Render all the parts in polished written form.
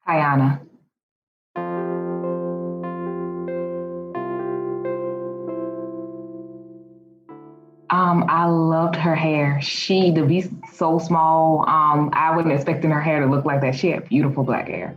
Khyana. I loved her hair. To be so small, I wasn't expecting her hair to look like that. She had beautiful black hair.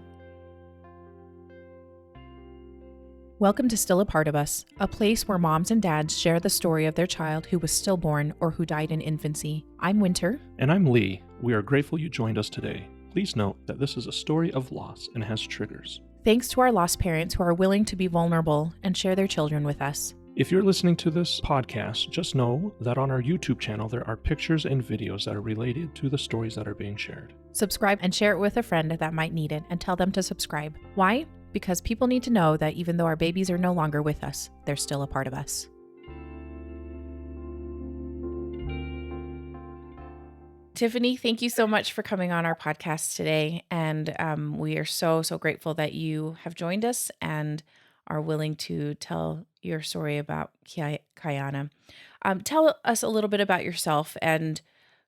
Welcome to Still a Part of Us, a place where moms and dads share the story of their child who was stillborn or who died in infancy. I'm Winter. And I'm Lee. We are grateful you joined us today. Please note that this is a story of loss and has triggers. Thanks to our lost parents who are willing to be vulnerable and share their children with us. If you're listening to this podcast, just know that on our YouTube channel there are pictures and videos that are related to the stories that are being shared. Subscribe and share it with a friend that might need it, and tell them to subscribe. Why? Because people need to know that even though our babies are no longer with us, they're still a part of us. Tiffany, thank you so much for coming on our podcast today. And we are so grateful that you have joined us and are willing to tell your story about Khyana. Tell us a little bit about yourself and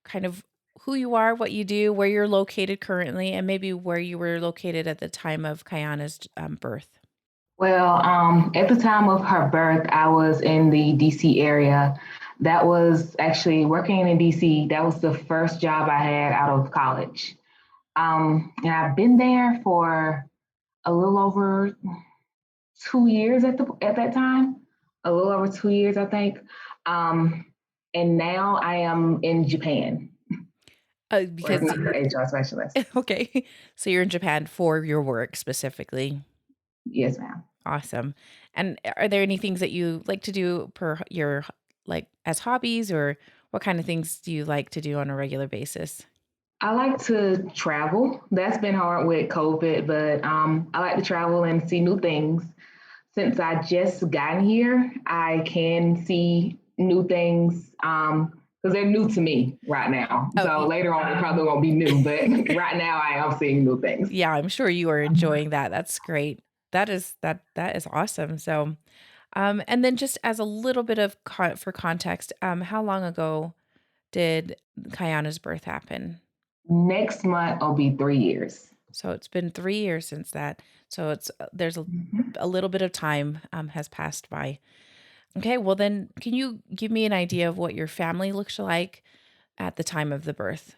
kind of who you are, what you do, where you're located currently, and maybe where you were located at the time of Khyana's birth. Well, at the time of her birth, I was in the DC area. That was actually working in DC. That was the first job I had out of college. And I've been there for a little over 2 years at that time, a little over 2 years, I think. And now I am in Japan. Because HR specialist. Okay. So you're in Japan for your work specifically. Yes, ma'am. Awesome. And are there any things that you like to do as hobbies, or what kind of things do you like to do on a regular basis? I like to travel. That's been hard with COVID, but I like to travel and see new things. Since I just gotten here, I can see new things because they're new to me right now. Oh, so later on, it probably won't be new, but right now I am seeing new things. Yeah, I'm sure you are enjoying that. That's great. That is awesome. So, and then just as a little bit of for context, how long ago did Khyana's birth happen? Next month will be 3 years. So it's been 3 years since that. So it's there's a little bit of time has passed by. Okay, well then, can you give me an idea of what your family looks like at the time of the birth?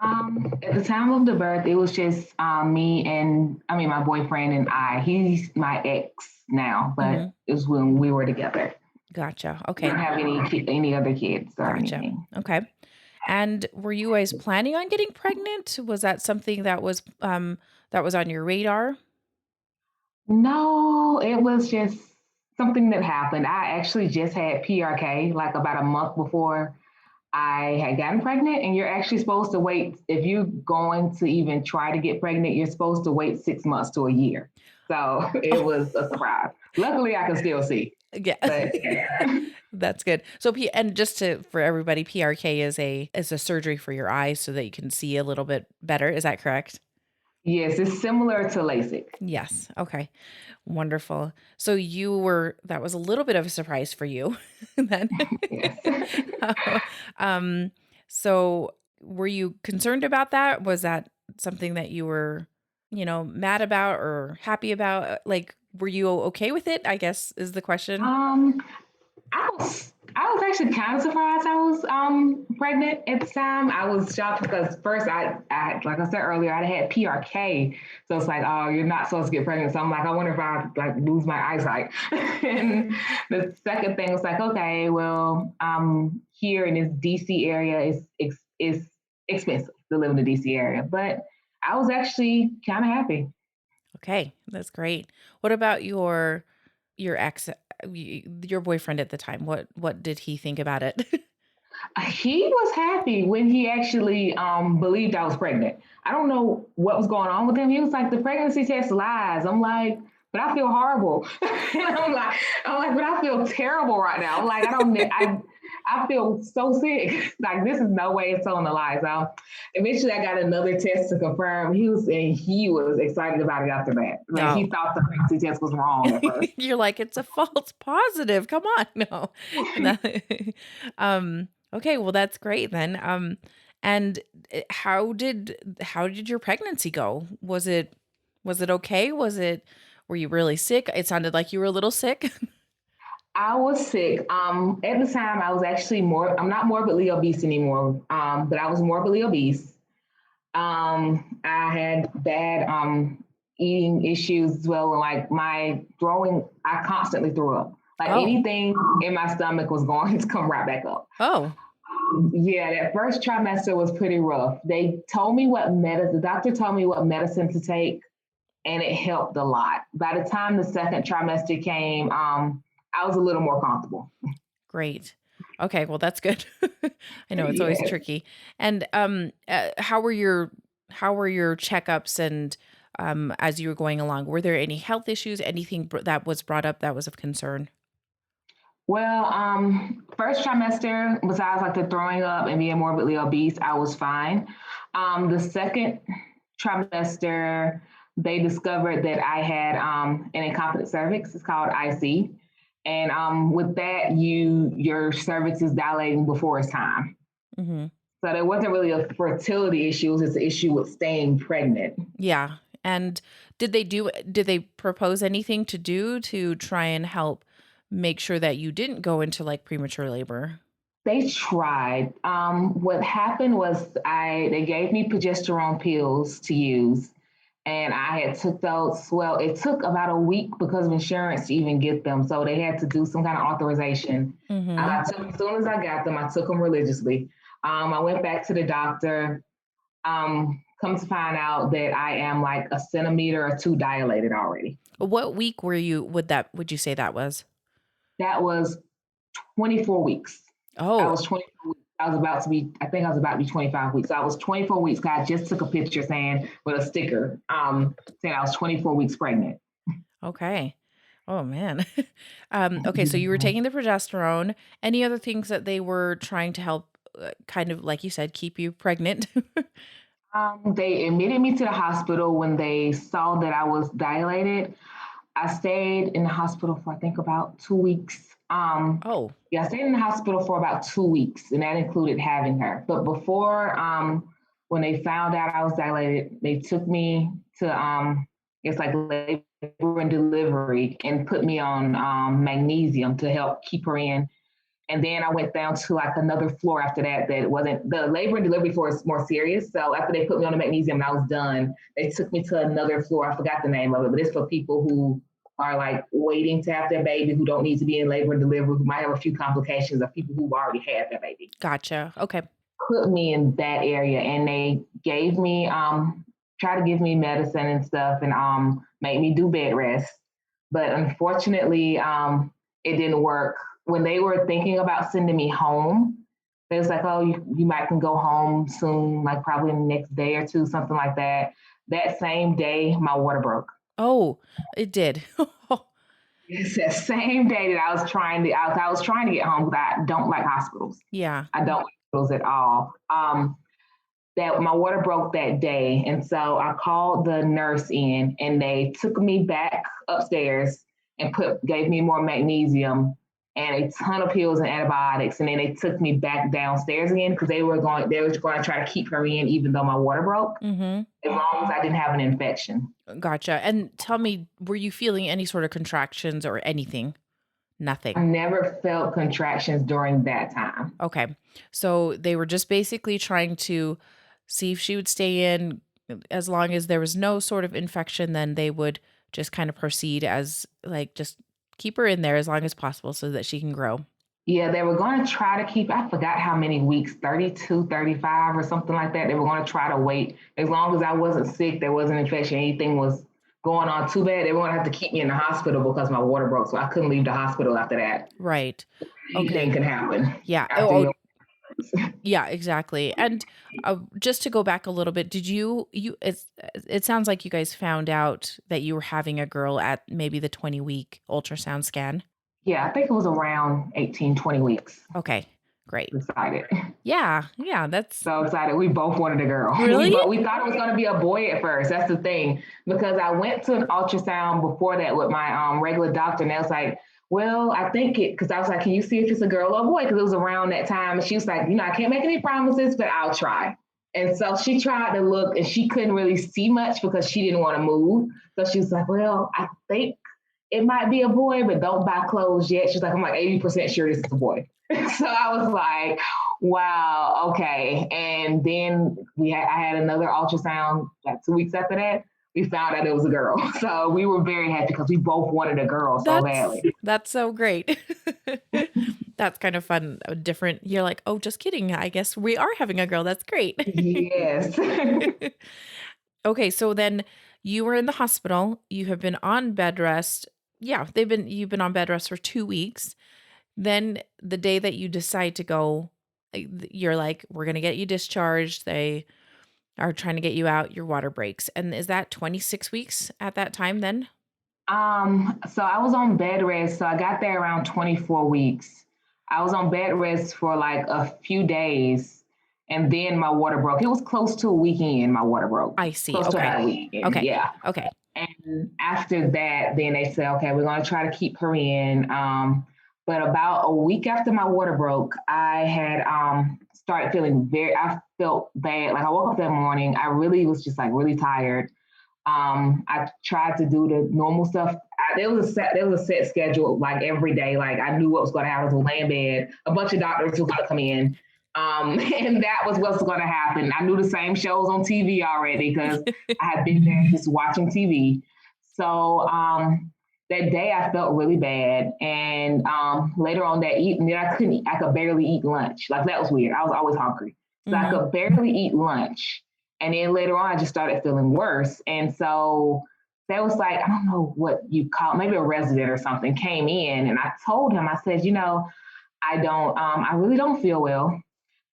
At the time of the birth, it was just my boyfriend and I. He's my ex now, but it was when we were together. Gotcha. Okay. We don't have any other kids or anything. Okay. And were you guys planning on getting pregnant? Was that something that was on your radar? No, it was just something that happened. I actually just had PRK like about a month before I had gotten pregnant, and you're actually supposed to wait. If you're going to even try to get pregnant, you're supposed to wait 6 months to a year. So it was a surprise. Luckily, I can still see. Yeah. But, yeah. That's good. So for everybody, PRK is a surgery for your eyes so that you can see a little bit better. Is that correct? Yes, it's similar to LASIK. Yes. Okay. Wonderful. So that was a little bit of a surprise for you then. Yes. So were you concerned about that? Was that something that you were, mad about or happy about? Like, were you okay with it, I guess is the question. I was actually kind of surprised I was pregnant at the time. I was shocked because first I like I said earlier, I had PRK. So it's like, oh, you're not supposed to get pregnant. So I'm like, I wonder if I like lose my eyesight. And the second thing was like, okay, well, here in this DC area is expensive to live in the DC area. But I was actually kind of happy. Okay, that's great. What about your ex, your boyfriend at the time? What did he think about it? He was happy when he actually believed I was pregnant. I don't know what was going on with him. He was like, the pregnancy test lies. I'm like, but I feel horrible. And I'm like, but I feel terrible right now. I'm like, I feel so sick. Like, this is no way it's telling a lie. So eventually I got another test to confirm. He was excited about it after that. Like, he thought the pregnancy test was wrong at first. You're like, it's a false positive. Come on. No. Okay, well, that's great then. And how did your pregnancy go? Was it Was it okay? Were you really sick? It sounded like you were a little sick. I was sick. At the time, I was actually I'm not morbidly obese anymore, but I was morbidly obese. I had bad eating issues as well. And like my throwing, I constantly threw up. Like Oh, anything in my stomach was going to come right back up. oh, Yeah, that first trimester was pretty rough. They told me the doctor told me what medicine to take, and it helped a lot. By the time the second trimester came, I was a little more comfortable. great. Okay, well that's good. I know it's always Yes. tricky. And how were your checkups and as you were going along? Were there any health issues? Anything that was brought up that was of concern? Well, first trimester, besides like the throwing up and being morbidly obese, I was fine. The second trimester, they discovered that I had an incompetent cervix. It's called IC, and with that, your cervix is dilating before it's time. Hmm. So there wasn't really a fertility issue; it was just an issue with staying pregnant. Yeah. And did they propose anything to do to try and help make sure that you didn't go into like premature labor? They tried. What happened was they gave me progesterone pills to use, and I had took those. Well, it took about a week because of insurance to even get them, so they had to do some kind of authorization. And Hmm. I took as soon as I got them, I took them religiously. I went back to the doctor. Come to find out that I am like a centimeter or two dilated already. What week would you say that was? That was 24 weeks. I Oh, was 24 weeks. I was about to be, I think I was about to be 25 weeks. So I was 24 weeks. I just took a picture saying with a sticker, saying I was 24 weeks pregnant. okay. Oh man. Okay, so you were taking the progesterone. Any other things that they were trying to help kind of like you said keep you pregnant? They admitted me to the hospital when they saw that I was dilated. I stayed in the hospital for I think about 2 weeks. Oh. Yeah, I stayed in the hospital for about 2 weeks, and that included having her. But before, when they found out I was dilated, they took me to it's like labor and delivery, and put me on magnesium to help keep her in. And then I went down to like another floor after that. That wasn't the labor and delivery floor is more serious. So after they put me on the magnesium and I was done, they took me to another floor. I forgot the name of it, but it's for people who are like waiting to have their baby, who don't need to be in labor and delivery, who might have a few complications, of people who've already had their baby. Gotcha. Okay. Put me in that area, and they gave me try to give me medicine and stuff, and make me do bed rest. But unfortunately, it didn't work. When they were thinking about sending me home, they was like, "Oh, you might can go home soon, like probably the next day or two, something like that." That same day, my water broke. Oh, it did. It's that same day that I was trying to get home because I don't like hospitals. Yeah. I don't like hospitals at all. That my water broke that day, and so I called the nurse in, and they took me back upstairs and gave me more magnesium and a ton of pills and antibiotics, and then they took me back downstairs again because they were going to try to keep her in even though my water broke, Mm-hmm. as long as I didn't have an infection. Gotcha. And tell me, were you feeling any sort of contractions or anything? I Nothing. never felt contractions during that time. Okay. So they were just basically trying to see if she would stay in as long as there was no sort of infection, then they would just kind of proceed as like just keep her in there as long as possible so that she can grow. Yeah, they were going to try to keep, I forgot how many weeks, 32, 35, or something like that. They were going to try to wait. As long as I wasn't sick, there wasn't infection, anything was going on too bad, they were going to have to keep me in the hospital because my water broke. So I couldn't leave the hospital after that. Right. Anything Okay. can happen Yeah. after your. Yeah, exactly. And just to go back a little bit, did it sounds like you guys found out that you were having a girl at maybe the 20-week ultrasound scan. Yeah, I think it was around 18, 20 weeks. Okay, great. Excited. Yeah, yeah, that's So excited. We both wanted a girl. really? We thought it was going to be a boy at first. That's the thing. Because I went to an ultrasound before that with my regular doctor, and they was like, well, I think because I was like, can you see if it's a girl or a boy? Because it was around that time. And she was like, I can't make any promises, but I'll try. And so she tried to look and she couldn't really see much because she didn't want to move. So she was like, well, I think it might be a boy, but don't buy clothes yet. She's like, I'm like 80% sure this is a boy. So I was like, wow, okay. And then I had another ultrasound like 2 weeks after that. We found out it was a girl. So we were very happy because we both wanted a girl so badly. That's so great. That's kind of fun. Different. You're like, oh, just kidding. I guess we are having a girl. That's great. Yes. Okay, so then you were in the hospital. You have been on bed rest. Yeah, you've been on bed rest for 2 weeks. Then the day that you decide to go, you're like, we're gonna get you discharged. They are trying to get you out. Your water breaks. And is that 26 weeks at that time then? So I was on bed rest. So I got there around 24 weeks. I was on bed rest for like a few days and then my water broke. It was close to a weekend, my water broke. I see. Close to about a Okay. weekend. Okay. Yeah. Okay. And after that, then they said, okay, we're going to try to keep her in. But about a week after my water broke, I had started feeling I felt bad. Like I woke up that morning, I really was just like really tired. I tried to do the normal stuff. There was a set schedule like every day. Like I knew what was going to happen. I was lay in bed. A bunch of doctors were going to come in. And that was what's going to happen. I knew the same shows on TV already because I had been there just watching TV. So that day I felt really bad. And later on that evening, I could barely eat lunch. Like that was weird. I was always hungry. So I could barely eat lunch. And then later on, I just started feeling worse. And so that was like, I don't know what you call it, maybe a resident or something came in. And I told him, I said, I really don't feel well.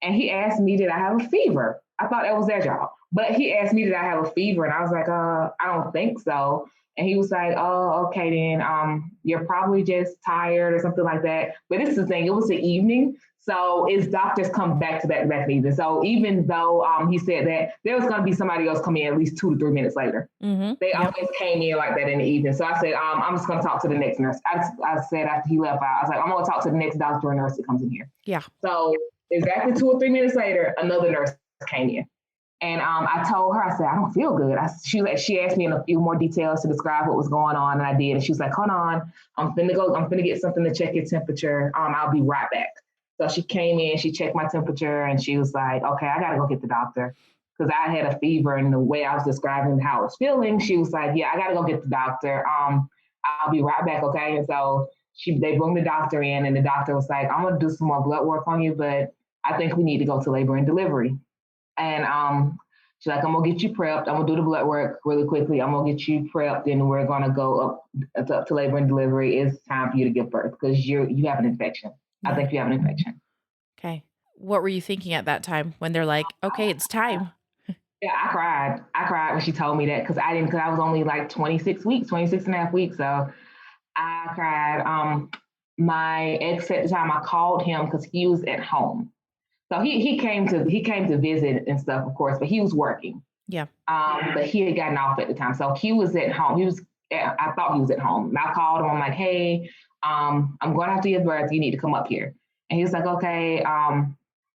And he asked me, did I have a fever? I thought that was their job. But he asked me, did I have a fever? And I was like, I don't think so. And he was like, oh, okay, then you're probably just tired or something like that. But this is the thing, it was the evening. So his doctors come back to back evening. So even though he said that there was going to be somebody else coming in at least 2 to 3 minutes later, they always came in like that in the evening. So I said, I'm just going to talk to the next nurse. I said after he left out, I was like, I'm going to talk to the next doctor or nurse that comes in here. Yeah. So exactly 2 or 3 minutes later, another nurse came in. And I told her, I said, I don't feel good. She asked me in a few more details to describe what was going on, and I did. And she was like, hold on, I'm finna get something to check your temperature. I'll be right back. So she came in, she checked my temperature, and she was like, okay, I gotta go get the doctor. Because I had a fever, and the way I was describing how I was feeling, she was like, yeah, I gotta go get the doctor. I'll be right back, okay? And so they brought the doctor in, and the doctor was like, I'm gonna do some more blood work on you, but I think we need to go to labor and delivery. And she's like, I'm gonna get you prepped. I'm gonna do the blood work really quickly. I'm gonna get you prepped, and we're gonna go up to labor and delivery. It's time for you to give birth because you have an infection. Yeah. I think you have an infection. Okay. What were you thinking at that time when they're like, okay, it's time? Yeah, I cried. I cried when she told me that because I was only like 26 and a half weeks. So I cried. My ex at the time, I called him because he was at home. So he came to visit and stuff, of course, but he was working. Yeah. But he had gotten off at the time. So he was at home. I thought he was at home. And I called him. I'm like, hey, I'm going to have to give birth. You need to come up here. And he was like, okay.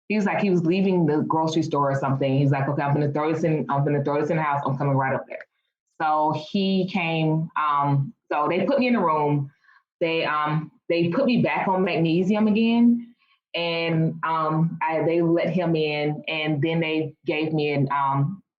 He was like, he was leaving the grocery store or something. He's like, okay, I'm going to throw this in the house. I'm coming right up there. So he came. So they put me in the room. They put me back on magnesium again. And they let him in, and then they gave me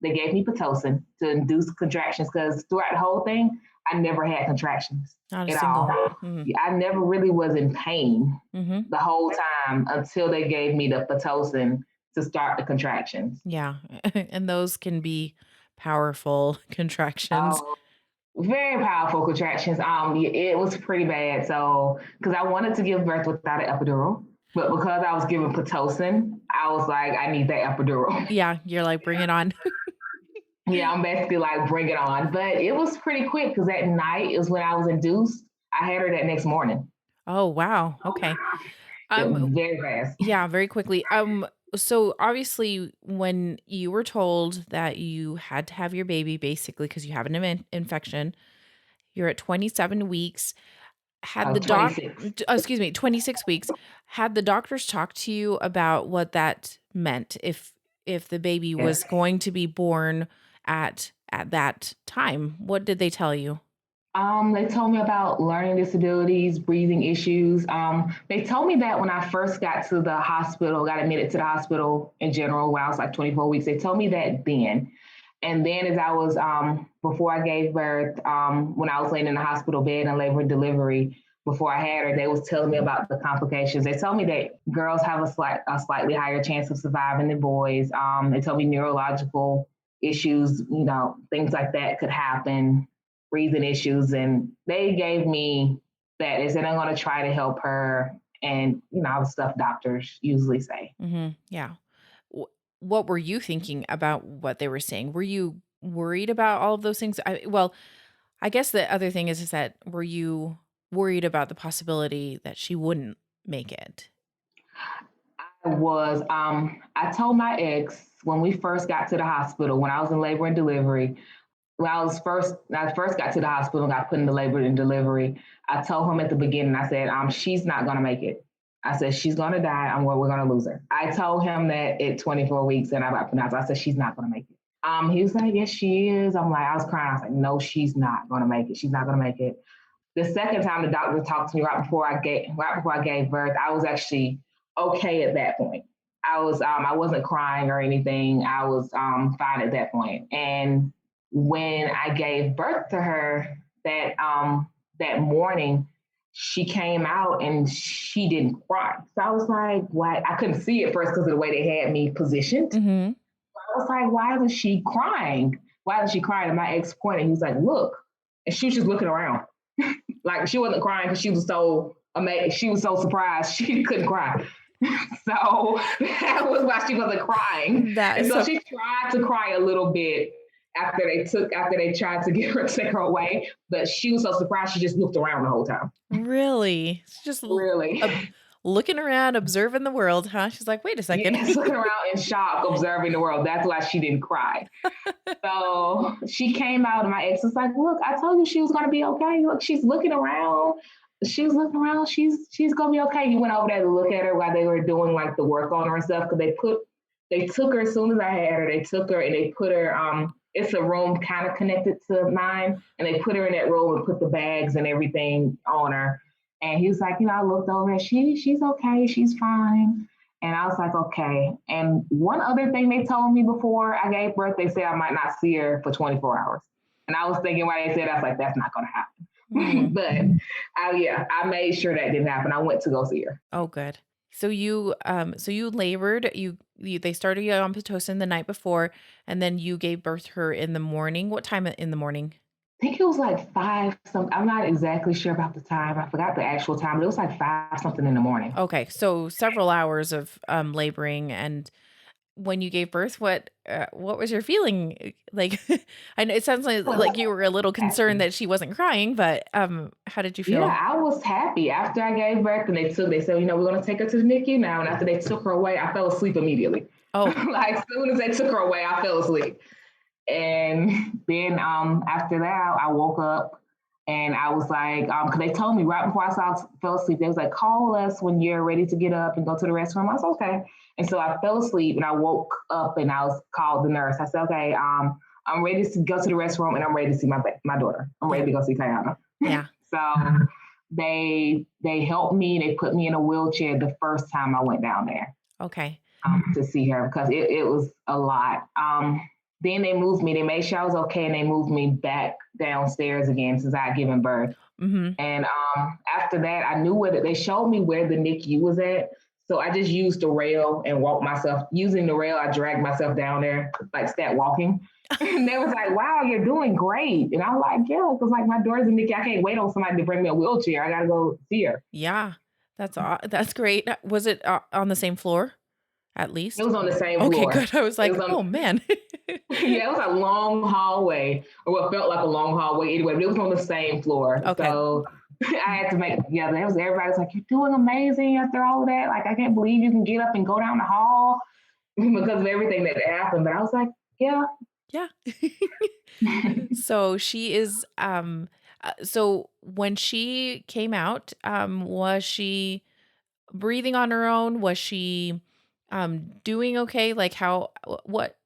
Pitocin to induce contractions because throughout the whole thing, I never had contractions at all. Mm-hmm. I never really was in pain the whole time until they gave me the Pitocin to start the contractions. Yeah, and those can be powerful contractions. Very powerful contractions. It was pretty bad. So because I wanted to give birth without an epidural. But because I was given Pitocin, I was like, I need that epidural. Yeah, you're like, bring it on. Yeah, I'm basically like, bring it on. But it was pretty quick because that night is when I was induced. I had her that next morning. Oh, wow. Okay. Very fast. Yeah, very quickly. So obviously when you were told that you had to have your baby basically because you have an infection, you're at 27 weeks. Had the 26 weeks. Had the doctors talk to you about what that meant? If if the baby was Yes. going to be born at that time. What did they tell you? They told me about learning disabilities, breathing issues. They told me that when I first got to the hospital, got admitted to the hospital in general, when I was like 24 weeks, they told me that then. And then as I was, before I gave birth, when I was laying in the hospital bed in labor and delivery, before I had her, they was telling me about the complications. They told me that girls have a slightly higher chance of surviving than boys. They told me neurological issues, things like that could happen, breathing issues. And they gave me that. They said, I'm going to try to help her. And, all the stuff doctors usually say. Yeah. What were you thinking about what they were saying? Were you worried about all of those things? I guess the other thing is that were you worried about the possibility that she wouldn't make it? I told my ex when we first got to the hospital, when I was in labor and delivery, when I first got to the hospital and got put into labor and delivery, I told him at the beginning, I said, she's not going to make it. I said, she's going to die and we're going to lose her. I told him that at 24 weeks and I said, she's not going to make it. He was like, yes, she is. I was crying. I was like, no, she's not going to make it. She's not going to make it. The second time the doctor talked to me right before I gave birth, I was actually okay at that point. I wasn't crying or anything. I was fine at that point. And when I gave birth to her that morning, she came out and she didn't cry. So I was like, why? I couldn't see it first because of the way they had me positioned. Mm-hmm. I was like, why isn't she crying? Why isn't she crying? And my ex pointed, he was like, look. And she was just looking around. Like she wasn't crying because she was so amazed. She was so surprised she couldn't cry. So that was why she wasn't crying. So she tried to cry a little bit after they tried to take her away, but she was so surprised she just looked around the whole time. Really? Just really looking around, observing the world, huh? She's like, wait a second. Yes, looking around in shock, observing the world. That's why she didn't cry. So she came out and my ex was like, look, I told you she was going to be okay. Look, she's looking around. She's looking around. She's going to be okay. He went over there to look at her while they were doing like the work on her and stuff. Cause they took her as soon as I had her, they took her and they put her, it's a room kind of connected to mine. And they put her in that room and put the bags and everything on her. And he was like, I looked over and she's okay. She's fine. And I was like, okay. And one other thing they told me before I gave birth, they said I might not see her for 24 hours. And I was thinking why they said, I was like, that's not going to happen. Mm-hmm. But I made sure that didn't happen. I went to go see her. Oh, good. So you labored, they started you on Pitocin the night before, and then you gave birth to her in the morning. What time in the morning? I think it was like 5 something. I'm not exactly sure about the time. I forgot the actual time, but it was like 5 something in the morning. Okay. So several hours of laboring. And when you gave birth, what was your feeling? Like, I know it sounds like you were a little concerned that she wasn't crying, but how did you feel? Yeah, I was happy after I gave birth and they said, we're going to take her to the NICU now. And after they took her away, I fell asleep immediately. Oh, like as soon as they took her away, I fell asleep. And then after that, I woke up and I was like, because they told me right before I fell asleep, they was like, call us when you're ready to get up and go to the restroom. I was okay. And so I fell asleep and I woke up and I was called the nurse. I said, okay, I'm ready to go to the restroom and I'm ready to see my daughter. I'm ready to go see Khyana. Yeah. So they helped me. They put me in a wheelchair the first time I went down there. Okay. To see her because it was a lot. Then they moved me. They made sure I was okay, and they moved me back downstairs again since I had given birth. Mm-hmm. And after that, I knew they showed me where the NICU was at. So I just used the rail and walked myself. Using the rail, I dragged myself down there, like start walking. And they was like, wow, you're doing great. And I was like, yeah, because like my daughter's in NICU. I can't wait on somebody to bring me a wheelchair. I got to go see her. Yeah, that's great. Was it on the same floor? At least it was on the same floor. Okay, good. I was like, oh man. Yeah, it was a long hallway, or what felt like a long hallway anyway, but it was on the same floor. Okay. So I had to make it together. Everybody's like, you're doing amazing after all of that. Like, I can't believe you can get up and go down the hall because of everything that happened. But I was like, yeah. Yeah. So she is, so when she came out, was she breathing on her own? Was she doing okay? Like what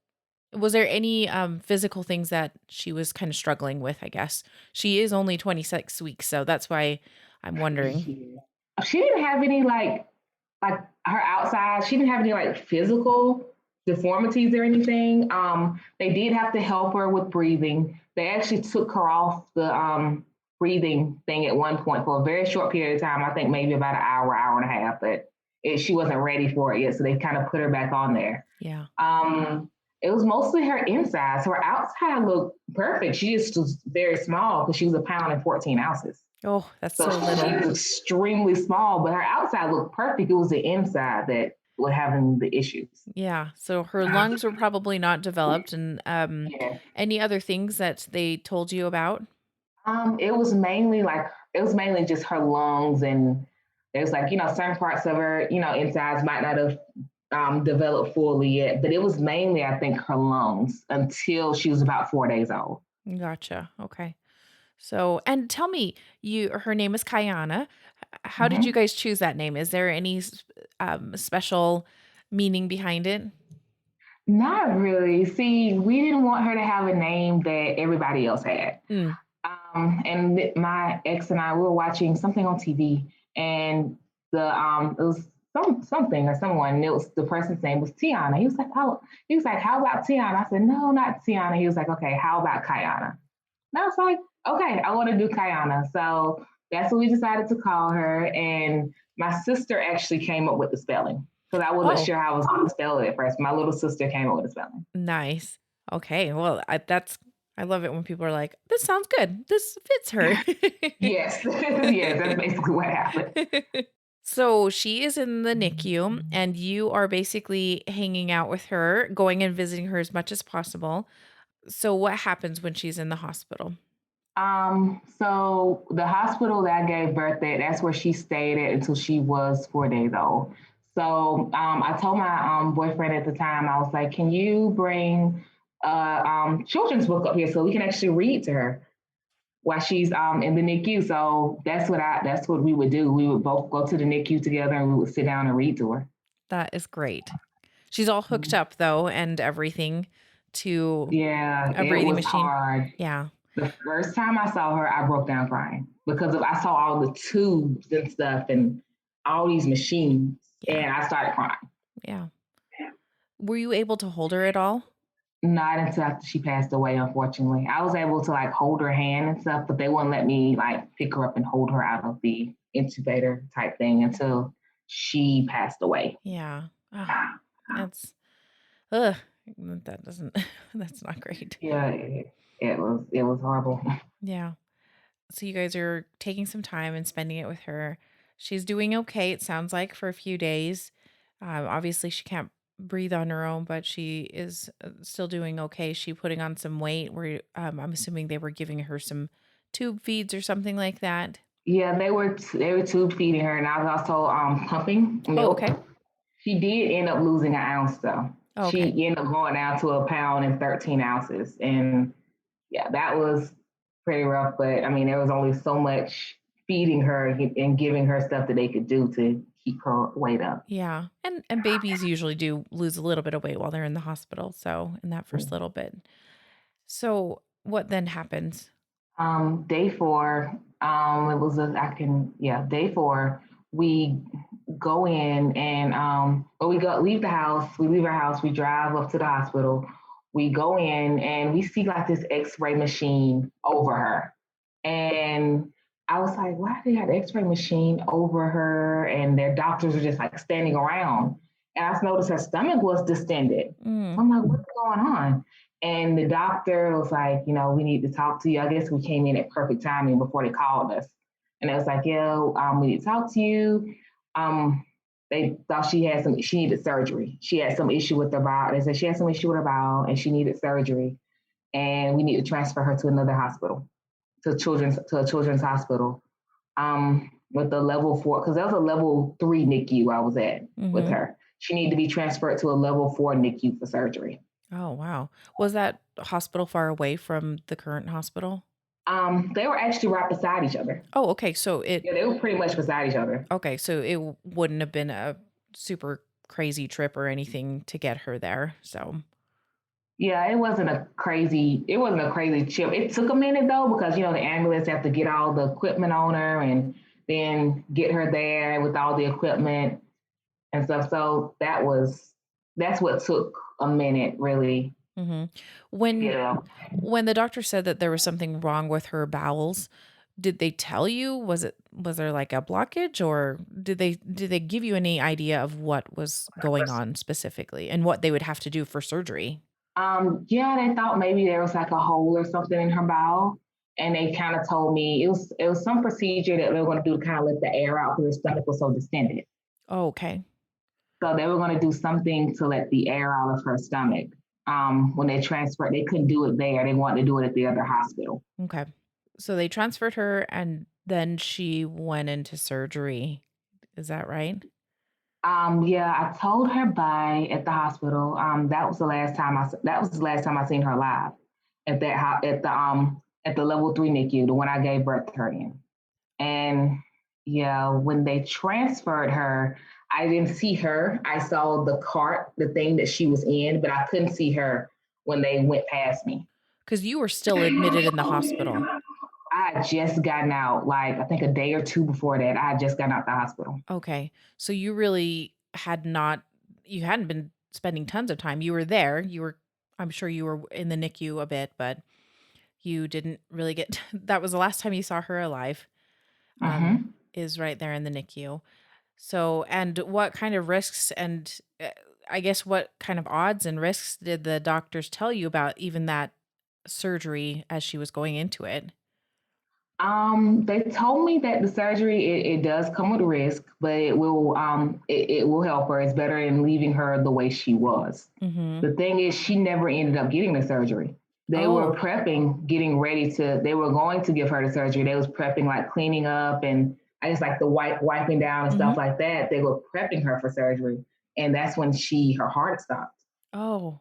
was there any physical things that she was kind of struggling with, I guess? She is only 26 weeks, so that's why I'm wondering. Yeah. She didn't have any like her outside. She didn't have any like physical deformities or anything. They did have to help her with breathing. They actually took her off the breathing thing at one point for a very short period of time. I think maybe about an hour, hour and a half, but she wasn't ready for it yet. So they kind of put her back on there. Yeah. It was mostly her inside. So her outside looked perfect. She just was very small because she was 1 pound and 14 ounces. Oh, that's So so she little. was extremely small, but her outside looked perfect. It was the inside that was having the issues. Yeah. So her lungs were probably not developed. And Yeah. any other things that they told you about? It was mainly just her lungs, and there's like, certain parts of her, insides might not have developed fully yet, but it was mainly, I think, her lungs until she was about 4 days old. Gotcha. Okay. So, and tell me, her name is Khyana. How did you Mhm. guys choose that name? Is there any special meaning behind it? Not really. See, we didn't want her to have a name that everybody else had. Mm, And my ex and I, we were watching something on TV, and it was something or someone. And it was the person's name was Tiana. He was like, how about Tiana? I said, no, not Tiana. He was like, okay, how about Kayana? And I was like, okay, I want to do Kayana. So that's what we decided to call her. And my sister actually came up with the spelling because I wasn't Oh, sure how I was going to spell it at first. My little sister came up with the spelling. nice. Okay. Well, I love it when people are like, this sounds good. This fits her. Yes, yes, that's basically what happened. So she is in the NICU, and you are basically hanging out with her, going and visiting her as much as possible. So what happens when she's in the hospital? So the hospital that I gave birth at, that's where she stayed at until she was 4 days old. So I told my boyfriend at the time, I was like, can you bring a children's book up here so we can actually read to her while she's in the NICU? So that's what we would do. We would both go to the NICU together and we would sit down and read to her. That is great. She's all hooked up though and everything to Yeah, a it breathing was machine. hard. Yeah. The first time I saw her, I broke down crying because I saw all the tubes and stuff and all these machines, Yeah. and I started crying. Yeah. Were you able to hold her at all? Not until after she passed away, unfortunately. I was able to like hold her hand and stuff, but they wouldn't let me like pick her up and hold her out of the incubator type thing until she passed away. Yeah. Oh, that's ugh. That doesn't that's not great. Yeah, it was horrible. Yeah. So you guys are taking some time and spending it with her. She's doing okay, it sounds like, for a few days. Obviously, she can't breathe on her own, but she is still doing okay. Is she putting on some weight? Where I'm assuming they were giving her some tube feeds or something like that. Yeah, they were tube feeding her, and I was also pumping Oh, milk. okay. She did end up losing an ounce though. Oh, She okay. ended up going down to 1 pound and 13 ounces. And yeah, that was pretty rough. But I mean, there was only so much feeding her and giving her stuff that they could do to keep her weight up. Yeah. And babies usually do lose a little bit of weight while they're in the hospital. So in that first little bit. So what then happens? Day four, day four, we go in and we leave our house, we drive up to the hospital, we go in and we see like this x-ray machine over her. And I was like, why do they have the x-ray machine over her? And their doctors are just like standing around. And I noticed her stomach was distended. Mm, I'm like, what's going on? And the doctor was like, we need to talk to you. I guess we came in at perfect timing before they called us. And it was like, yeah, we need to talk to you. They thought she needed surgery. She had some issue with her bowel. They said she had some issue with her bowel and she needed surgery. And we need to transfer her to another hospital, to a children's hospital. With the level 4, because that was a level 3 NICU I was at with mm-hmm. her. She needed to be transferred to a level 4 NICU for surgery. Oh, wow. Was that hospital far away from the current hospital? They were actually right beside each other. Oh, okay. Yeah, they were pretty much beside each other. Okay, so it wouldn't have been a super crazy trip or anything to get her there. So, Yeah, it wasn't a crazy trip. It took a minute though, because the ambulance have to get all the equipment on her and then get her there with all the equipment and stuff. So that's what took a minute really. hmm when Yeah. when the doctor said that there was something wrong with her bowels, did they tell you? Was there like a blockage, or did they give you any idea of what was going on specifically and what they would have to do for surgery? Yeah, they thought maybe there was like a hole or something in her bowel. And they kind of told me it was some procedure that they were going to do to kind of let the air out because her stomach was so distended. Oh, okay. So they were going to do something to let the air out of her stomach. When they transferred, they couldn't do it there. They wanted to do it at the other hospital. Okay. So they transferred her and then she went into surgery. Is that right? Yeah, I told her bye at the hospital. That was the last time I seen her live at at the level 3 NICU, the one I gave birth to her in. And yeah, when they transferred her, I didn't see her. I saw the cart, the thing that she was in, but I couldn't see her when they went past me. Because you were still admitted in the hospital. I had just gotten out, like I think a day or two before that. I had just gotten out the hospital. Okay. So you really you hadn't been spending tons of time. You were there. I'm sure you were in the NICU a bit, but you didn't really get, that was the last time you saw her alive, Mm-hmm. is right there in the NICU. So, and what kind of risks and I guess what kind of odds and risks did the doctors tell you about even that surgery as she was going into it? They told me that the surgery it does come with risk, but it will help her. It's better than leaving her the way she was. Mm-hmm. The thing is, she never ended up getting the surgery. They were Oh, prepping, getting ready to. They were going to give her the surgery. They was prepping, like cleaning up and I guess like the wiping down and mm-hmm. stuff like that. They were prepping her for surgery, and that's when her heart stopped. Oh,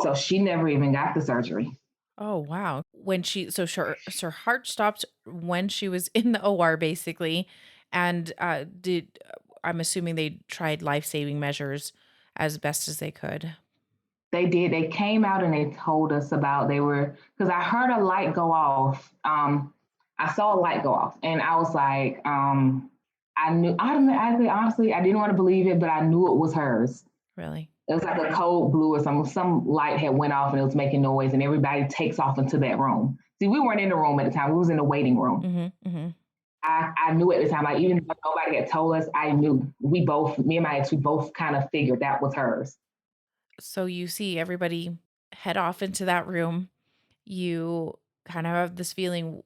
So she never even got the surgery. oh, wow. So her heart stopped when she was in the OR basically. And I'm assuming they tried life-saving measures as best as they could. They did. They came out and they told us about they were because I heard a light go off. I saw a light go off, and I was like, I knew automatically, honestly, I didn't want to believe it, but I knew it was hers. Really? It was like a code blue or something. Some light had went off and it was making noise, and everybody takes off into that room. See, we weren't in the room at the time. We was in the waiting room. Mm-hmm. Mm-hmm. I knew at the time, like even though nobody had told us, I knew. Me and my ex, we both kind of figured that was hers. So you see everybody head off into that room. You kind of have this feeling,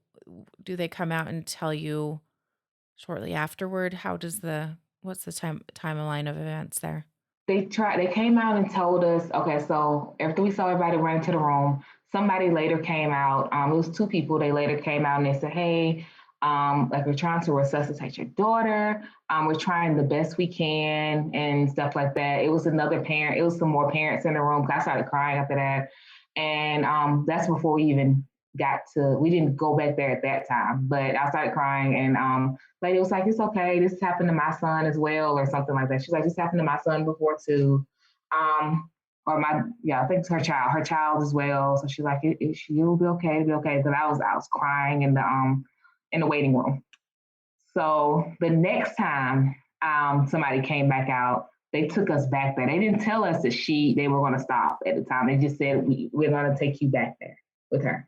do they come out and tell you shortly afterward? What's the timeline of events there? They came out and told us, okay, so after we saw everybody run into the room, somebody later came out. It was two people. They later came out and they said, hey, like we're trying to resuscitate your daughter. We're trying the best we can and stuff like that. It was another parent. It was some more parents in the room. I started crying after that. And that's before we even we didn't go back there at that time, but I started crying and lady was like, it's okay. This happened to my son as well, or something like that. She's like, this happened to my son before too. I think it's her child as well. So she's like, she'll be okay, it'll be okay. But I was crying in the waiting room. So the next time somebody came back out, they took us back there. They didn't tell us that they were going to stop at the time. They just said, we're going to take you back there with her.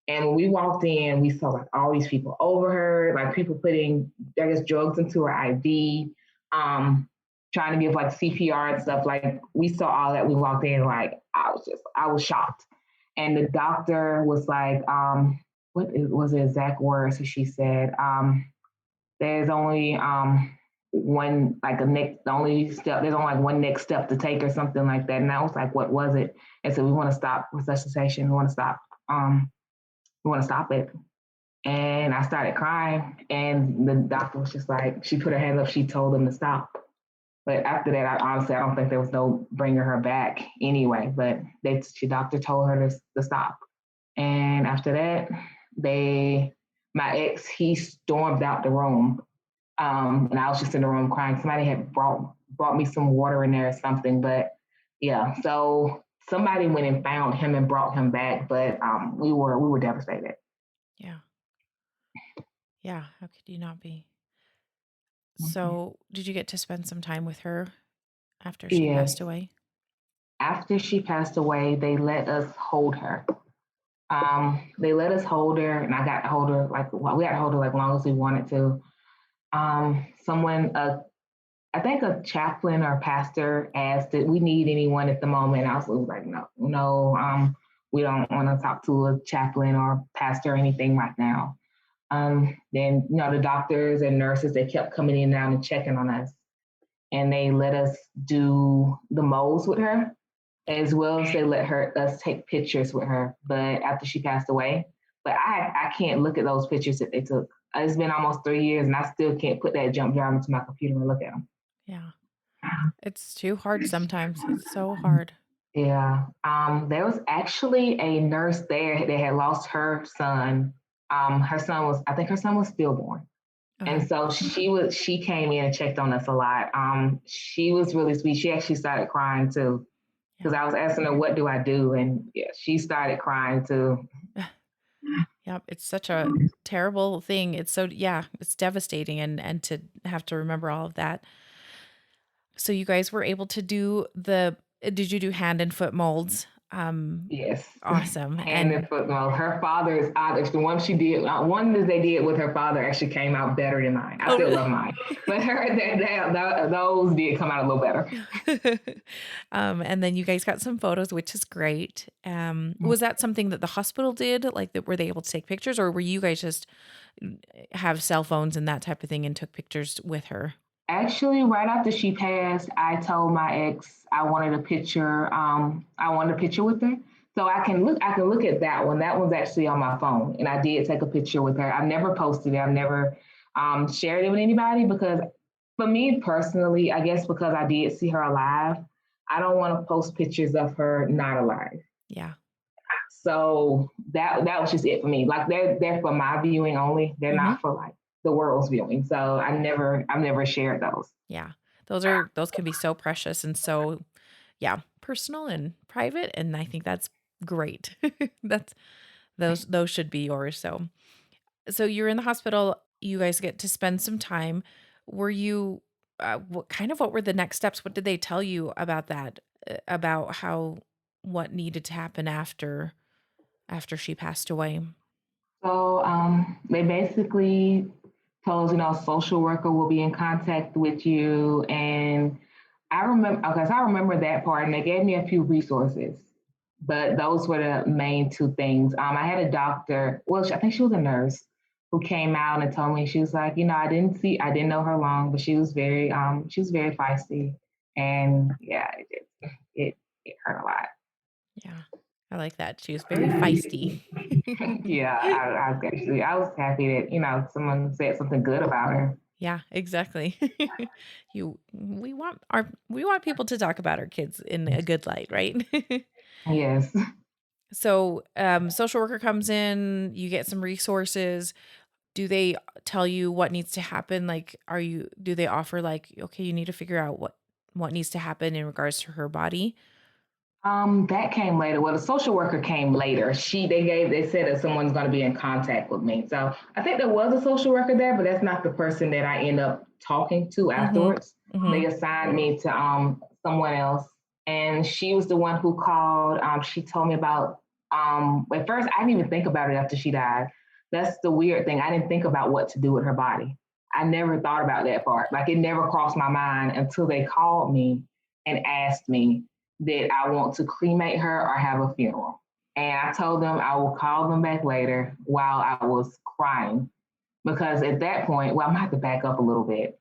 And when we walked in, we saw like all these people over her, like people putting, I guess, drugs into her IV, trying to give like CPR and stuff. Like we saw all that. We walked in, like I was shocked. And the doctor was like, what was the exact words that she said? There's only one like the only step. There's only like one next step to take or something like that. And I was like, what was it? And so we want to stop resuscitation. We want to stop. We want to stop it. And I started crying. And the doctor was just like, she put her hands up. She told them to stop. But after that, I don't think there was no bringing her back anyway. But the doctor told her to stop. And after that, my ex, he stormed out the room. And I was just in the room crying. Somebody had brought brought me some water in there or something. But yeah, so somebody went and found him and brought him back, but we were devastated. Yeah. Yeah. How could you not be? Mhm. So, did you get to spend some time with her after she passed Yes. away? After she passed away, they let us hold her. They let us hold her, and I got to hold her like well, we got to hold her like long as we wanted to. Someone, I think a chaplain or pastor asked, "Did we need anyone at the moment?" And I was like, "No, no, we don't want to talk to a chaplain or pastor or anything right now." Then the doctors and nurses they kept coming in and out and checking on us, and they let us do the molds with her as well as they let us take pictures with her. But after she passed away, but I can't look at those pictures that they took. It's been almost 3 years, and I still can't put that jump drive into my computer and look at them. Yeah. It's too hard sometimes. It's so hard. Yeah. There was actually a nurse there that had lost her son. I think her son was stillborn. And Okay. so she came in and checked on us a lot. She was really sweet. She actually started crying too. Yeah. Because I was asking her, what do I do? And yeah, she started crying too. Yep. It's such a terrible thing. It's so, yeah, it's devastating and to have to remember all of that. So you guys were able to do did you do hand and foot molds? Yes. Awesome. Hand And and foot mold. Her father is the one she did, one that they did with her father actually came out better than mine. I oh, still really? love mine, but those did come out a little better. And then you guys got some photos, which is great. Was that something that the hospital did? Like that, were they able to take pictures, or were you guys just have cell phones and that type of thing and took pictures with her? Actually, right after she passed, I told my ex I wanted a picture. I wanted a picture with her, so I can look. I can look at that one. That one's actually on my phone, and I did take a picture with her. I've never posted it. I've never shared it with anybody because, for me personally, I guess because I did see her alive, I don't want to post pictures of her not alive. Yeah. So that was just it for me. Like they're for my viewing only. They're Hmm. not for like the world's viewing. So I've never shared those. Yeah. Those can be so precious and so, yeah, personal and private. And I think that's great. That's those should be yours. So you're in the hospital. You guys get to spend some time. Were you, what were the next steps? What did they tell you about that? About what needed to happen after she passed away? So they basically told us, social worker will be in contact with you. And I remember, okay, so I remember that part, and they gave me a few resources, but those were the main two things. I had a doctor, well, I think she was a nurse, who came out and told me, she was like, I didn't know her long, but she was very feisty, and yeah, it, it hurt a lot. Yeah. I like that. She was very feisty. Yeah, I was happy that someone said something good about her. Yeah, exactly. We want people to talk about our kids in a good light, right? Yes. So, social worker comes in, you get some resources. Do they tell you what needs to happen? Like, do they offer like, okay, you need to figure out what needs to happen in regards to her body? That came later. Well, the social worker came later. They said that someone's going to be in contact with me. So I think there was a social worker there, but that's not the person that I end up talking to Mm-hmm. afterwards. Mm-hmm. They assigned me to someone else, and she was the one who called. She told me about. At first, I didn't even think about it after she died. That's the weird thing. I didn't think about what to do with her body. I never thought about that part. Like it never crossed my mind until they called me and asked me that I want to cremate her or have a funeral. And I told them I will call them back later while I was crying. Because at that point, well, I might have to back up a little bit.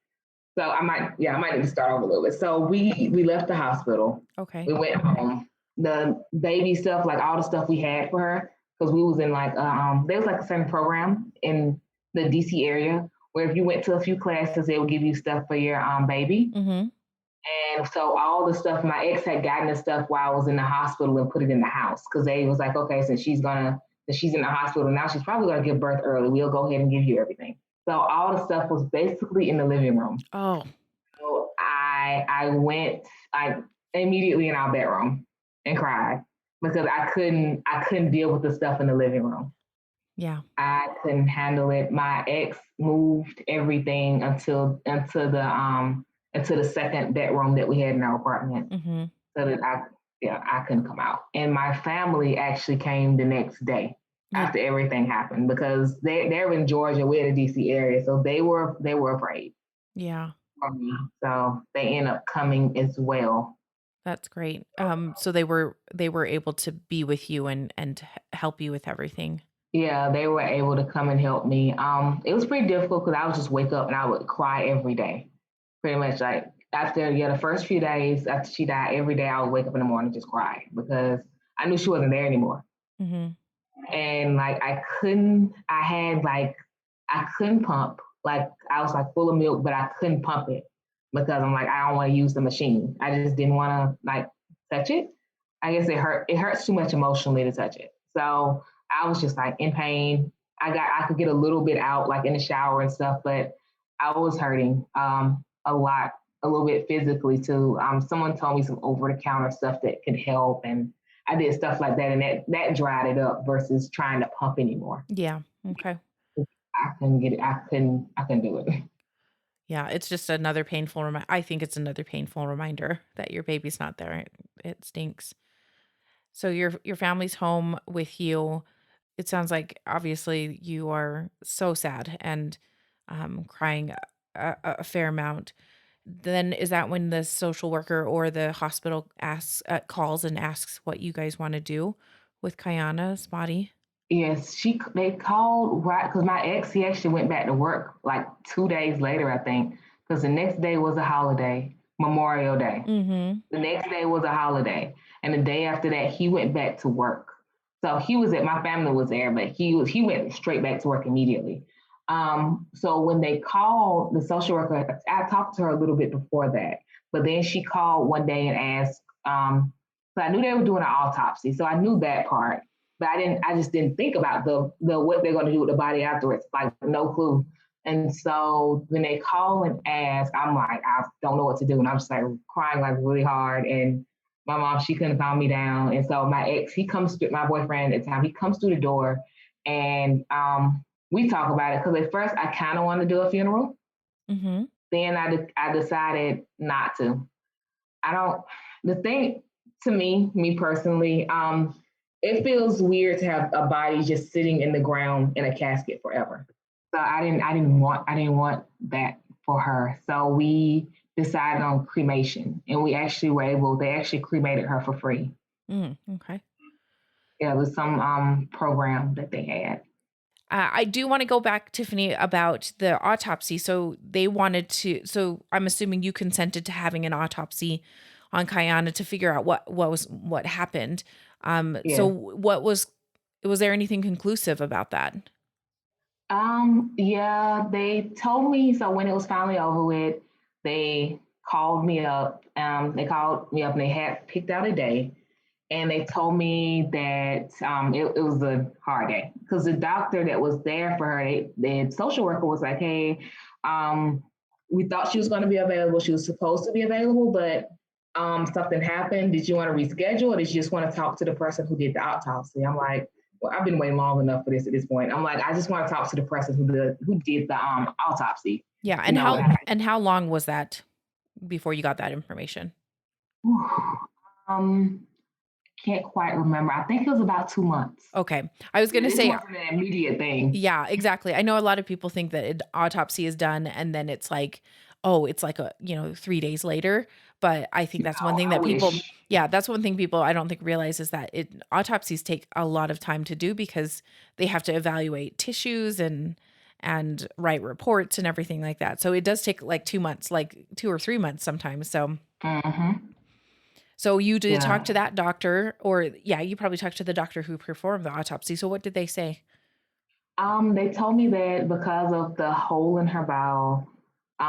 So I might need to start over a little bit. So we left the hospital. Okay. We went home. The baby stuff, like all the stuff we had for her, because we was in like there was like a certain program in the DC area where if you went to a few classes, they would give you stuff for your baby. Mm-hmm. And so all the stuff, my ex had gotten the stuff while I was in the hospital and put it in the house because they was like, okay, since she's in the hospital now, she's probably gonna give birth early. We'll go ahead and give you everything. So all the stuff was basically in the living room. Oh, So I went like immediately in our bedroom and cried because I couldn't deal with the stuff in the living room. Yeah. I couldn't handle it. My ex moved everything into the second bedroom that we had in our apartment, Mm-hmm. so that I couldn't come out. And my family actually came the next day Yeah. after everything happened because they're in Georgia, we're in the DC area, so they were afraid Yeah. of me. So they end up coming as well. That's great. So they were able to be with you and help you with everything. Yeah, they were able to come and help me. It was pretty difficult because I would just wake up and I would cry every day. Pretty much like after the first few days after she died, every day I would wake up in the morning and just cry because I knew she wasn't there anymore. Mm-hmm. And like I couldn't pump. Like I was like full of milk, but I couldn't pump it because I'm like, I don't want to use the machine. I just didn't want to like touch it. I guess it hurts too much emotionally to touch it. So I was just like in pain. I could get a little bit out like in the shower and stuff, but I was hurting a lot, a little bit physically too. Someone told me some over the counter stuff that could help, and I did stuff like that, and that dried it up versus trying to pump anymore. Yeah. Okay. I couldn't get it. I couldn't do it. Yeah, it's just another painful I think it's another painful reminder that your baby's not there. It stinks. So your family's home with you. It sounds like obviously you are so sad and crying a fair amount. Then is that when the social worker or the hospital asks calls and asks what you guys want to do with Khyana's body? Yes, they called right because my ex he actually went back to work like 2 days later, I think, because the next day was a holiday, Memorial Day. Mm-hmm. The next day was a holiday, and the day after that he went back to work. So my family was there, but he went straight back to work immediately. So when they called the social worker, I talked to her a little bit before that, but then she called one day and asked. So I knew they were doing an autopsy, so I knew that part, but I just didn't think about the what they're going to do with the body afterwards, like no clue. And so when they call and ask, I'm like, I don't know what to do, and I'm just like crying like really hard. And my mom, she couldn't calm me down, and so my ex, my boyfriend at the time, he comes through the door, and we talk about it because at first I kind of wanted to do a funeral. Mm-hmm. Then I decided not to. I don't. The thing to me personally, it feels weird to have a body just sitting in the ground in a casket forever. So I didn't want that for her. So we decided on cremation, and they actually cremated her for free. Okay. Yeah, it was some program that they had. I do want to go back, Tiffany, about the autopsy. So they wanted to. So I'm assuming you consented to having an autopsy on Khyana to figure out what happened. Yeah. So was there anything conclusive about that? Yeah, they told me, so when it was finally over with, they called me up. And they had picked out a day, and they told me that it was a hard day because the doctor that was there for her, the social worker was like, hey, we thought she was going to be available. She was supposed to be available, but something happened. Did you want to reschedule, or did you just want to talk to the person who did the autopsy? I'm like, well, I've been waiting long enough for this at this point. I'm like, I just want to talk to the person who did the autopsy. Yeah, and how long was that before you got that information? Can't quite remember. I think it was about 2 months. Okay. I was going to say, it wasn't an immediate thing. Yeah, exactly. I know a lot of people think that an autopsy is done and then it's like, oh, it's like 3 days later. But I think that's one thing that that's one thing people I don't think realize is that autopsies take a lot of time to do because they have to evaluate tissues and write reports and everything like that. So it does take like 2 months, like 2 or 3 months sometimes. So. Mm-hmm. So you did talk to that doctor, or you probably talked to the doctor who performed the autopsy. So what did they say? They told me that because of the hole in her bowel, the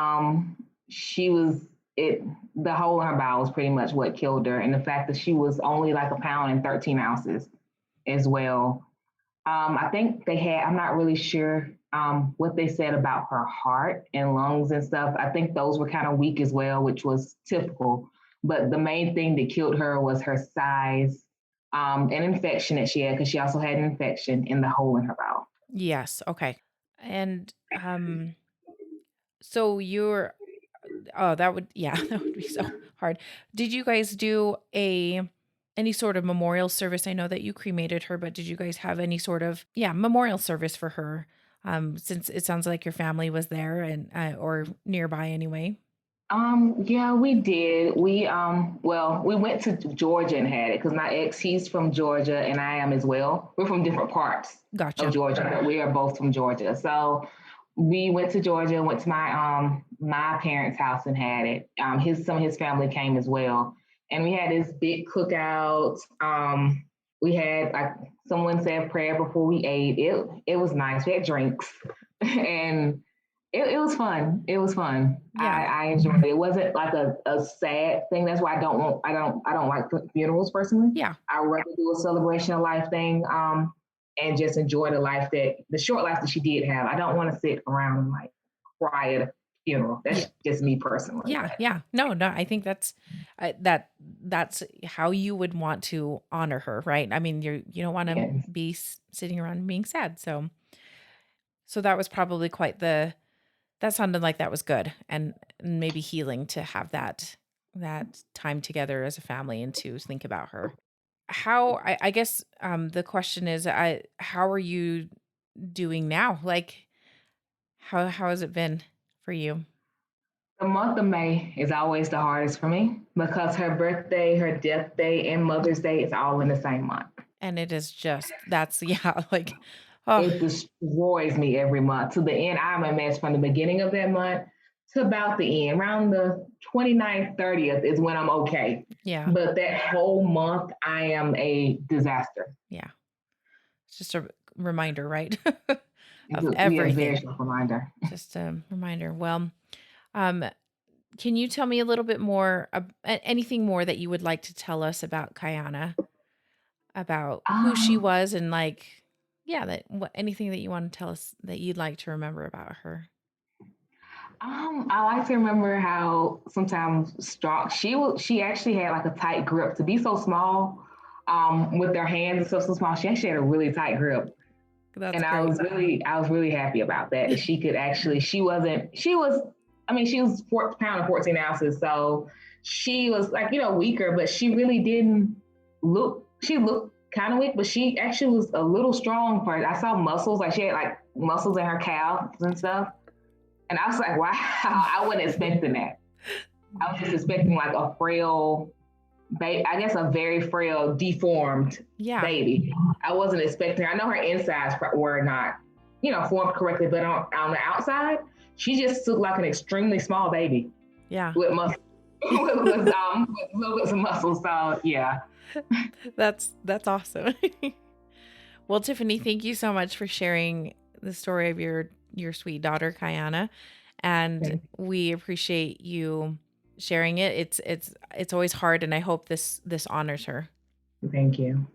hole in her bowel was pretty much what killed her, and the fact that she was only like 1 pound and 13 ounces as well. I think they had, I'm not really sure what they said about her heart and lungs and stuff. I think those were kind of weak as well, which was typical. But the main thing that killed her was her size, an infection that she had, because she also had an infection in the hole in her bowel. Yes. Okay. And so you're oh, that would yeah, that would be so hard. Did you guys do a any sort of memorial service? I know that you cremated her, but did you guys have any sort of memorial service for her? Since it sounds like your family was there and or nearby anyway. Yeah, we did. Well, we went to Georgia and had it because my ex, he's from Georgia and I am as well. We're from different parts of Gotcha. Georgia, but we are both from Georgia. So we went to Georgia, went to my parents' house and had it. Some of his family came as well. And we had this big cookout. We had like someone said prayer before we ate. It was nice. We had drinks and it was fun. It was fun. Yeah. I enjoyed it. It wasn't like a sad thing. That's why I don't like funerals personally. Yeah. I would rather do a celebration of life thing, and just enjoy the short life that she did have. I don't want to sit around and like cry at a funeral. That's just me personally. Yeah, yeah. No, no, I think that's that's how you would want to honor her, right? I mean, you don't want to Yes. be sitting around being sad. So that was probably that sounded like that was good and maybe healing to have that time together as a family and to think about her. I guess the question is how are you doing now? Like how has it been for you? The month of May is always the hardest for me because her birthday, her death day, and Mother's Day is all in the same month. And it is just that's yeah, like oh It destroys me every month to the end. I'm a mess from the beginning of that month to about the end. Around the 29th, 30th is when I'm okay. yeah, But that whole month, I am a disaster. yeah. It's just a reminder, right? Of Yeah, very everything. short reminder. Just a reminder. Well, um, can you tell me a little bit more, anything more that you would like to tell us about Kayana, about who she Um, was, and like, yeah, anything that you want to tell us that you'd like to remember about her? I like to remember how sometimes strong she actually had like a tight grip to be so small, with her hands and stuff so small. She actually had a really tight grip. That's And great. I was really happy about that. That she could actually, she was, I mean, she was 4 pound and 14 ounces. So she was like, weaker, but she really didn't she looked kind of weak, but she actually was a little strong for it. I saw muscles, like she had like muscles in her calves and stuff. And I was like, wow, I wasn't expecting that. I was just expecting like a frail, I guess a very frail, deformed Yeah, baby. I wasn't expecting. I know her insides were not, formed correctly, but on the outside, she just looked like an extremely small baby yeah. with muscle, with little bits of muscle. So yeah, That's awesome. Well, Tiffany, thank you so much for sharing the story of your sweet daughter, Kayana, and we appreciate you sharing it. It's always hard, and I hope this honors her. thank you.